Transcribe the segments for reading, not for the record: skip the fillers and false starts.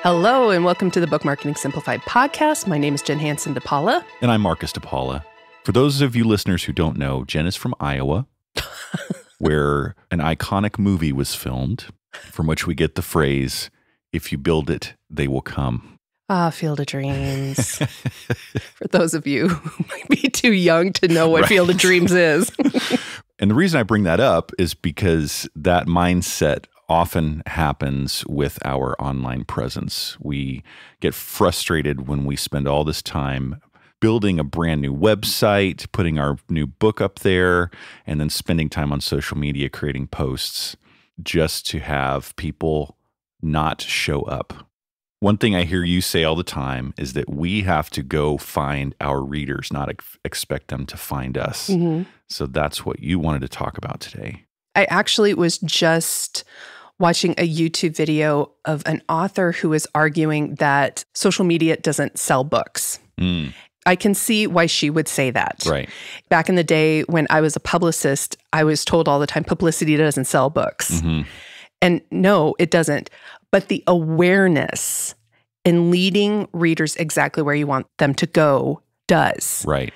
Hello, and welcome to the Book Marketing Simplified podcast. My name is Jen Hanson-dePaula. And I'm Marcus-dePaula. For those of you listeners who don't know, Jen is from Iowa, where an iconic movie was filmed, from which we get the phrase, if you build it, they will come. Ah, Field of Dreams. For those of you who might be too young to know what Field of Dreams is. And the reason I bring that up is because that mindset often happens with our online presence. We get frustrated when we spend all this time building a brand new website, putting our new book up there, and then spending time on social media creating posts just to have people not show up. One thing I hear you say all the time is that we have to go find our readers, not expect them to find us. Mm-hmm. So that's what you wanted to talk about today. I actually was just watching a YouTube video of an author who is arguing that social media doesn't sell books. Mm. I can see why she would say that. Right. Back in the day when I was a publicist, I was told all the time, publicity doesn't sell books. Mm-hmm. And no, it doesn't. But the awareness in leading readers exactly where you want them to go does. Right.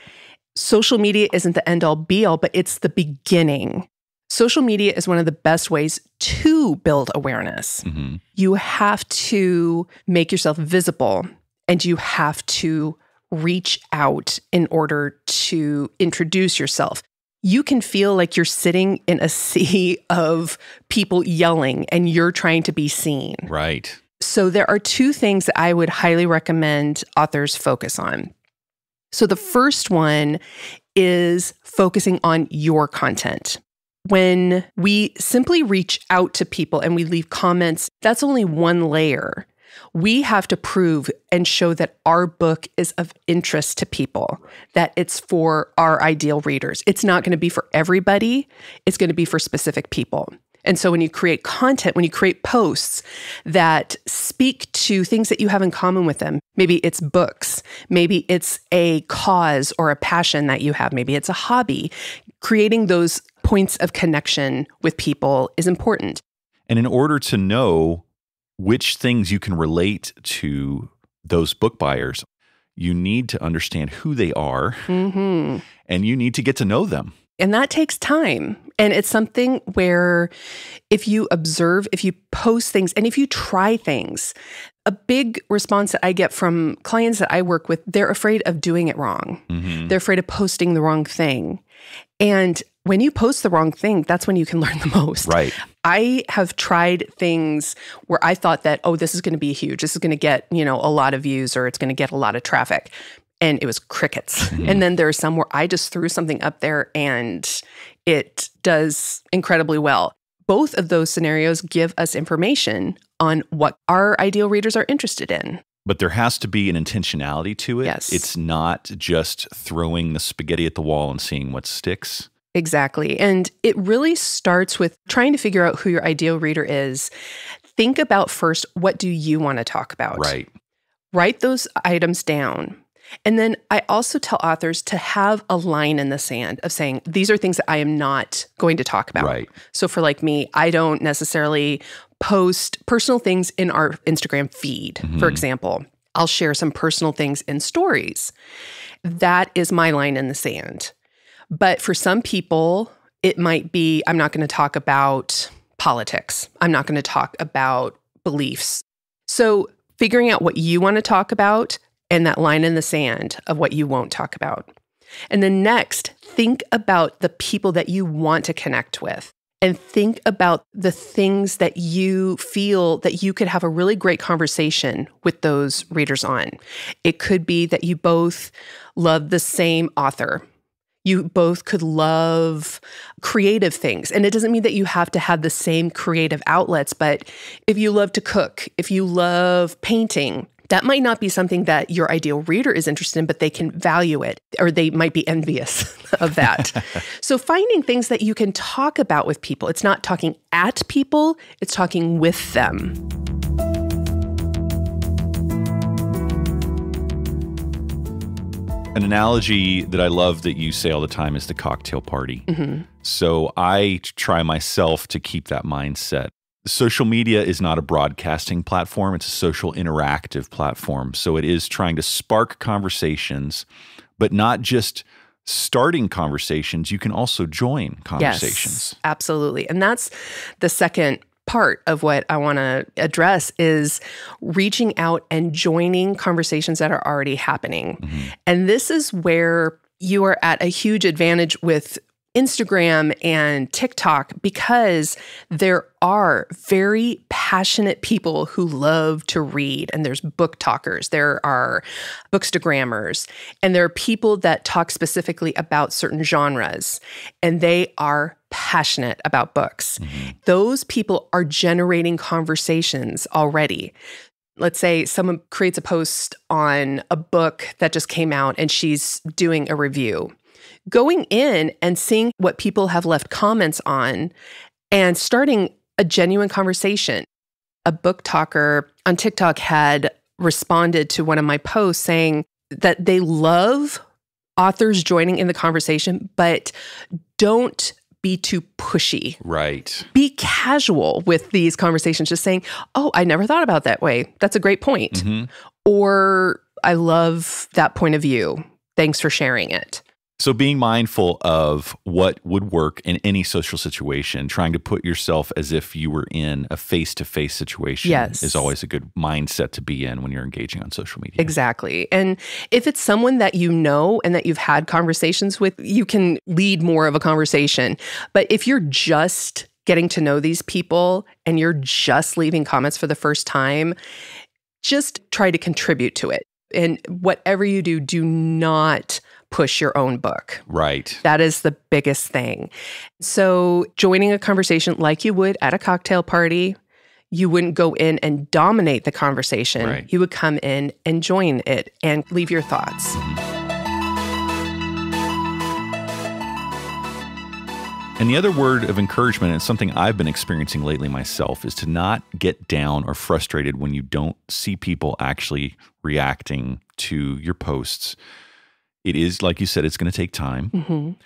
Social media isn't the end-all be-all, but it's the beginning. Social media is one of the best ways to build awareness. Mm-hmm. You have to make yourself visible, and you have to reach out in order to introduce yourself. You can feel like you're sitting in a sea of people yelling, and you're trying to be seen. Right. So there are two things that I would highly recommend authors focus on. So the first one is focusing on your content. When we simply reach out to people and we leave comments, that's only one layer. We have to prove and show that our book is of interest to people, that it's for our ideal readers. It's not going to be for everybody. It's going to be for specific people. And so when you create content, when you create posts that speak to things that you have in common with them, maybe it's books, maybe it's a cause or a passion that you have, maybe it's a hobby, creating those points of connection with people is important. And in order to know which things you can relate to those book buyers, you need to understand who they are, mm-hmm. and you need to get to know them. And that takes time. And it's something where if you observe, if you post things, and if you try things, a big response that I get from clients that I work with, they're afraid of doing it wrong. Mm-hmm. They're afraid of posting the wrong thing. And when you post the wrong thing, that's when you can learn the most. Right. I have tried things where I thought that, oh, this is going to be huge. This is going to get, a lot of views, or it's going to get a lot of traffic. And it was crickets. Mm-hmm. And then there are some where I just threw something up there and it does incredibly well. Both of those scenarios give us information on what our ideal readers are interested in. But there has to be an intentionality to it. Yes. It's not just throwing the spaghetti at the wall and seeing what sticks. Exactly. And it really starts with trying to figure out who your ideal reader is. Think about first, what do you want to talk about? Right. Write those items down. And then I also tell authors to have a line in the sand of saying, these are things that I am not going to talk about. Right. So for like me, I don't necessarily post personal things in our Instagram feed. Mm-hmm. For example, I'll share some personal things in stories. That is my line in the sand. But for some people, it might be, I'm not going to talk about politics. I'm not going to talk about beliefs. So figuring out what you want to talk about and that line in the sand of what you won't talk about. And then next, think about the people that you want to connect with, and think about the things that you feel that you could have a really great conversation with those readers on. It could be that you both love the same author. You both could love creative things. And it doesn't mean that you have to have the same creative outlets, but if you love to cook, if you love painting, that might not be something that your ideal reader is interested in, but they can value it, or they might be envious of that. So finding things that you can talk about with people. It's not talking at people, it's talking with them. An analogy that I love that you say all the time is the cocktail party. Mm-hmm. So I try myself to keep that mindset. Social media is not a broadcasting platform. It's a social interactive platform. So it is trying to spark conversations, but not just starting conversations. You can also join conversations. Yes, absolutely. And that's the second part of what I want to address is reaching out and joining conversations that are already happening. And this is where you are at a huge advantage with Instagram and TikTok because there are very passionate people who love to read. And there's book talkers, there are bookstagrammers, and there are people that talk specifically about certain genres, and they are passionate about books. Those people are generating conversations already. Let's say someone creates a post on a book that just came out and she's doing a review. Going in and seeing what people have left comments on and starting a genuine conversation. A book talker on TikTok had responded to one of my posts saying that they love authors joining in the conversation, but don't be too pushy. Right. Be casual with these conversations, just saying, oh, I never thought about that way. That's a great point. Or I love that point of view. Thanks for sharing it. So being mindful of what would work in any social situation, trying to put yourself as if you were in a face-to-face situation is always a good mindset to be in when you're engaging on social media. Exactly. And if it's someone that you know and that you've had conversations with, you can lead more of a conversation. But if you're just getting to know these people and you're just leaving comments for the first time, just try to contribute to it. And whatever you do, do not push your own book. Right. That is the biggest thing. So joining a conversation like you would at a cocktail party, you wouldn't go in and dominate the conversation. Right. You would come in and join it and leave your thoughts. And the other word of encouragement, and something I've been experiencing lately myself, is to not get down or frustrated when you don't see people actually reacting to your posts. It is, like you said, it's going to take time.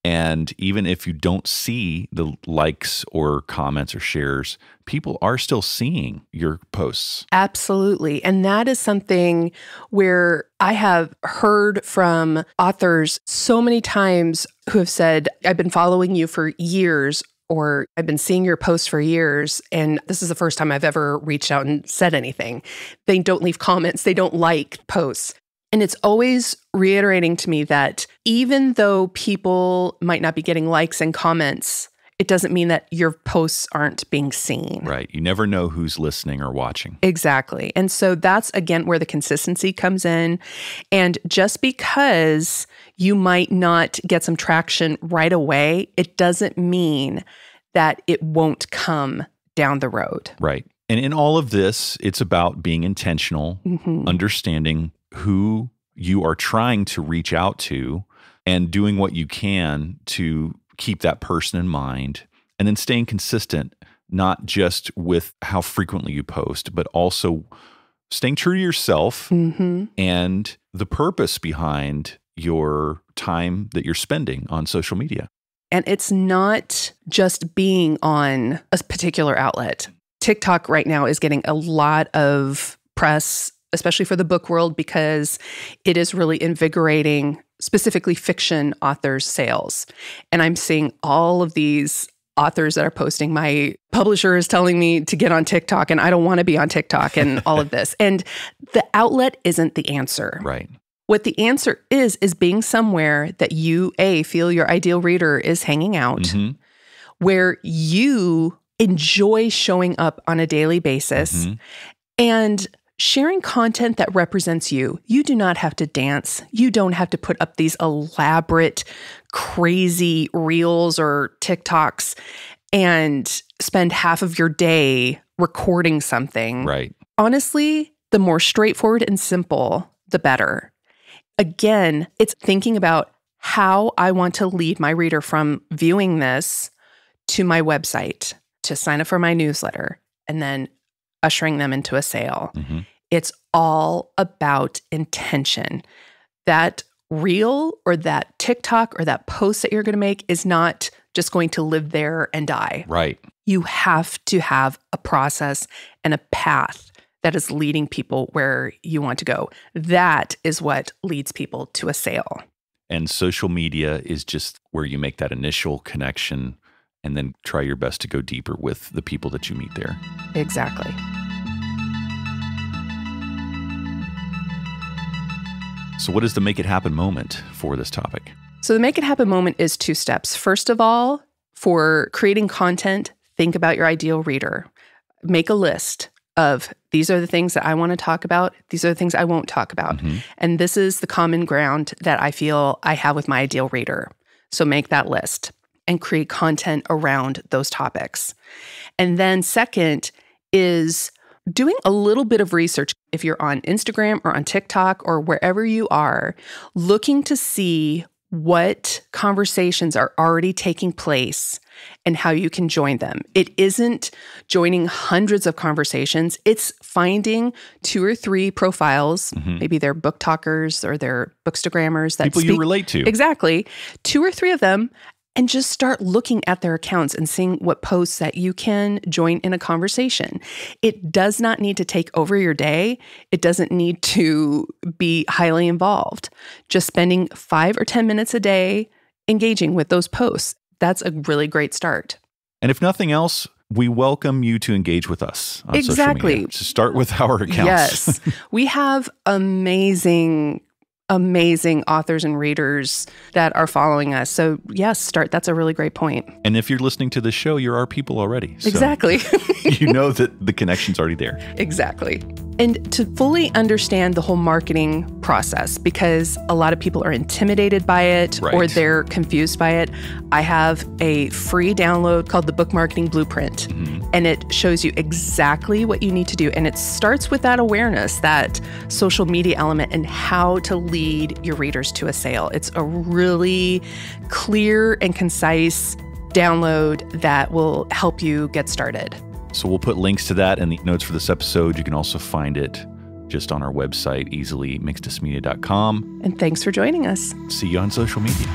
And even if you don't see the likes or comments or shares, people are still seeing your posts. Absolutely. And that is something where I have heard from authors so many times who have said, I've been following you for years, or I've been seeing your posts for years, and this is the first time I've ever reached out and said anything. They don't leave comments. They don't like posts. And it's always reiterating to me that even though people might not be getting likes and comments, it doesn't mean that your posts aren't being seen. Right. You never know who's listening or watching. Exactly. And so that's, again, where the consistency comes in. And just because you might not get some traction right away, it doesn't mean that it won't come down the road. Right. And in all of this, it's about being intentional, understanding who you are trying to reach out to and doing what you can to keep that person in mind, and then staying consistent, not just with how frequently you post, but also staying true to yourself and the purpose behind your time that you're spending on social media. And it's not just being on a particular outlet. TikTok right now is getting a lot of press, especially for the book world, because it is really invigorating, specifically fiction authors' sales. And I'm seeing all of these authors that are posting, my publisher is telling me to get on TikTok, and I don't want to be on TikTok, and all of this. And the outlet isn't the answer. Right. What the answer is being somewhere that you, feel your ideal reader is hanging out, where you enjoy showing up on a daily basis, and sharing content that represents you. You do not have to dance. You don't have to put up these elaborate, crazy reels or TikToks and spend half of your day recording something. Right. Honestly, the more straightforward and simple, the better. Again, it's thinking about how I want to lead my reader from viewing this to my website, to sign up for my newsletter, and then ushering them into a sale. It's all about intention. That reel or that TikTok or that post that you're going to make is not just going to live there and die. Right. You have to have a process and a path that is leading people where you want to go. That is what leads people to a sale. And social media is just where you make that initial connection and then try your best to go deeper with the people that you meet there. Exactly. So what is the make it happen moment for this topic? So the make it happen moment is 2 steps. First of all, for creating content, think about your ideal reader. Make a list of these are the things that I want to talk about. These are the things I won't talk about. And this is the common ground that I feel I have with my ideal reader. So make that list and create content around those topics. And then second is doing a little bit of research. If you're on Instagram or on TikTok or wherever you are, looking to see what conversations are already taking place and how you can join them. It isn't joining hundreds of conversations. It's finding 2 or 3 profiles, maybe they're book talkers or they're bookstagrammers that people speak, you relate to. Exactly. 2 or 3 of them, and just start looking at their accounts and seeing what posts that you can join in a conversation. It does not need to take over your day. It doesn't need to be highly involved. Just spending 5 or 10 minutes a day engaging with those posts. That's a really great start. And if nothing else, we welcome you to engage with us on social media. So start with our accounts. Yes. We have amazing authors and readers that are following us. So yes, start. That's a really great point. And if you're listening to this show, you're our people already. So exactly. you know that the connection's already there. Exactly. And to fully understand the whole marketing process, because a lot of people are intimidated by it or they're confused by it, I have a free download called the Book Marketing Blueprint. And it shows you exactly what you need to do. And it starts with that awareness, that social media element, and how to lead your readers to a sale. It's a really clear and concise download that will help you get started. So we'll put links to that in the notes for this episode. You can also find it just on our website, easily, mixedusmedia.com. And thanks for joining us. See you on social media.